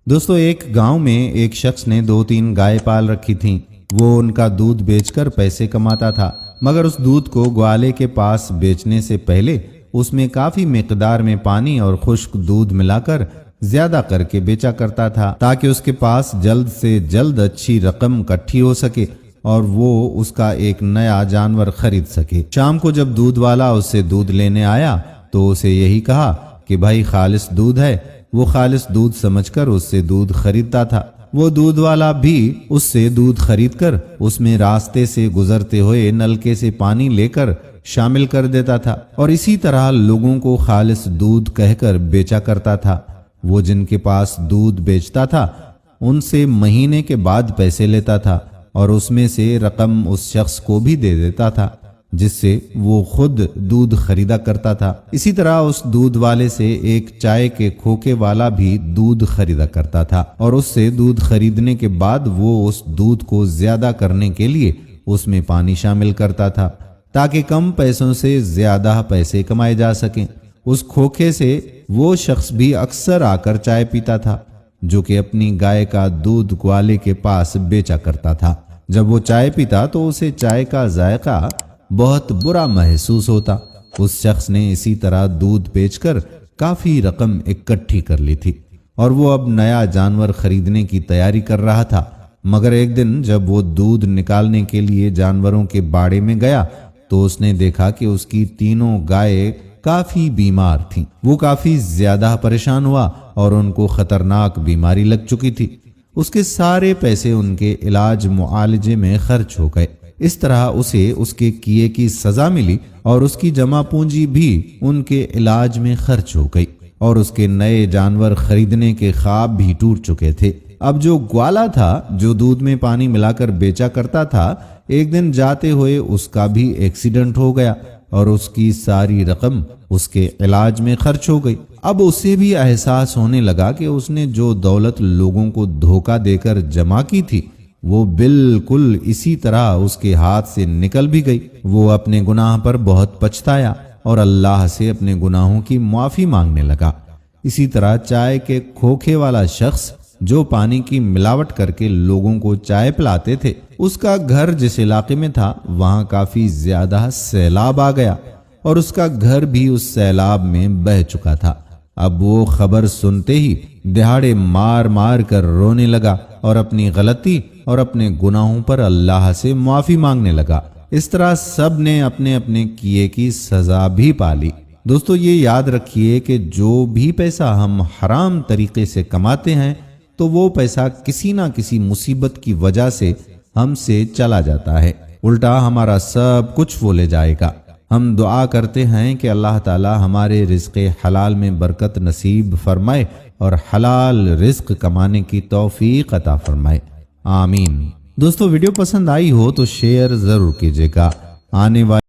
दोस्तों, एक गांव में एक शख्स ने 2-3 गाय पाल रखी थीं। वो उनका दूध बेचकर पैसे कमाता था, मगर उस दूध को ग्वाले के पास बेचने से पहले उसमें काफी मिकदार में पानी और खुश्क दूध मिलाकर ज्यादा करके बेचा करता था, ताकि उसके पास जल्द से जल्द अच्छी रकम इकट्ठी हो सके और वो उसका एक नया जानवर खरीद सके। शाम को जब दूध वाला उससे दूध लेने आया तो उसे यही कहा कि भाई खालिस दूध है। वो खालिस दूध समझकर उससे दूध खरीदता था। वो दूध वाला भी उससे दूध खरीदकर उसमें रास्ते से गुजरते हुए नलके से पानी लेकर शामिल कर देता था और इसी तरह लोगों को खालिस दूध कहकर बेचा करता था। वो जिनके पास दूध बेचता था उनसे महीने के बाद पैसे लेता था और उसमें से रकम उस शख्स को भी दे देता था जिससे वो खुद दूध खरीदा करता था। इसी तरह उस दूध वाले से एक चाय के खोखे वाला भी दूध खरीदा करता था और उससे दूध खरीदने के बाद वो उस दूध को ज्यादा करने के लिए उसमें पानी शामिल करता था ताकि कम पैसों से ज्यादा पैसे कमाए जा सकें। उस खोखे से वो शख्स भी अक्सर आकर चाय पीता था, जो कि अपनी गाय का दूध ग्वाले के पास बेचा करता था। जब वो चाय पीता तो उसे चाय का जायका बहुत बुरा महसूस होता। उस शख्स ने इसी तरह दूध बेचकर काफी रकम इकट्ठी कर ली थी और वो अब नया जानवर खरीदने की तैयारी कर रहा था। मगर एक दिन जब वो दूध निकालने के लिए जानवरों के बाड़े में गया तो उसने देखा कि उसकी तीनों गायें काफी बीमार थीं। वो काफी ज्यादा परेशान हुआ और उनको खतरनाक बीमारी लग चुकी थी। उसके सारे पैसे उनके इलाज मुआलजे में खर्च हो गए। इस तरह उसे उसके किए की सजा मिली और उसकी जमा पूंजी भी उनके इलाज में खर्च हो गई और उसके नए जानवर खरीदने के ख्वाब भी टूट चुके थे। अब जो ग्वाला था, जो दूध में पानी मिलाकर बेचा करता था, एक दिन जाते हुए उसका भी एक्सीडेंट हो गया और उसकी सारी रकम उसके इलाज में खर्च हो गई। अब उसे भी एहसास होने लगा कि उसने जो दौलत लोगों को धोखा देकर जमा की थी वो बिल्कुल इसी तरह उसके हाथ से निकल भी गई। वो अपने गुनाह पर बहुत पछताया और अल्लाह से अपने गुनाहों की माफी मांगने लगा। इसी तरह चाय के खोखे वाला शख्स जो पानी की मिलावट करके लोगों को चाय पिलाते थे, उसका घर जिस इलाके में था वहां काफी ज्यादा सैलाब आ गया और उसका घर भी उस सैलाब में बह चुका था। अब वो खबर सुनते ही दिहाड़े मार मार कर रोने लगा और अपनी गलती और अपने गुनाहों पर अल्लाह से माफी मांगने लगा। इस तरह सब ने अपने अपने किए की सजा भी पाली। दोस्तों, ये याद रखिए कि जो भी पैसा हम हराम तरीके से कमाते हैं तो वो पैसा किसी ना किसी मुसीबत की वजह से हमसे चला जाता है, उल्टा हमारा सब कुछ वो ले जाएगा। हम दुआ करते हैं कि अल्लाह ताला हमारे रिज़्क़े हलाल में बरकत नसीब फरमाए और हलाल रिज़्क़ कमाने की तौफीक अता फरमाए, आमीन। दोस्तों, वीडियो पसंद आई हो तो शेयर जरूर कीजिएगा। आने वाले